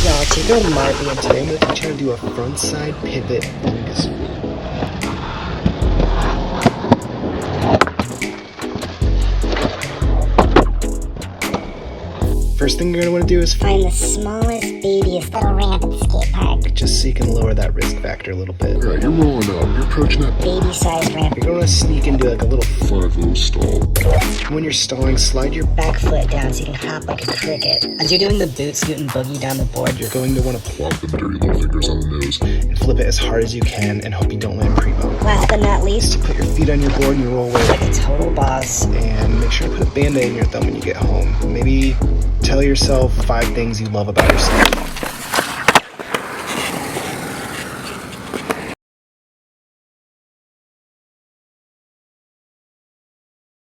Y'all, it's your girl Marbie, and today I'm going to teach you how to do a frontside pivot boogs. First thing you're going to want to do is find the smallest, babiest little ramp at the skate park. Just so you can lower that risk factor a little bit. Alright, you're rolling up. You're approaching that baby-sized ramp. You're going to sneak into like a little 5-0 stall. When you're stalling, slide your back foot down so you can hop like a cricket. As you're doing the boot scoot and boogie down the board, you're going to want to plop the dirty little fingers on the nose and flip it as hard as you can and hope you don't land primo. Last but not least, you put your feet on your board and you roll away like a total boss. And make sure to put a band-aid in your thumb when you get home. Maybe tell yourself 5 things you love about yourself.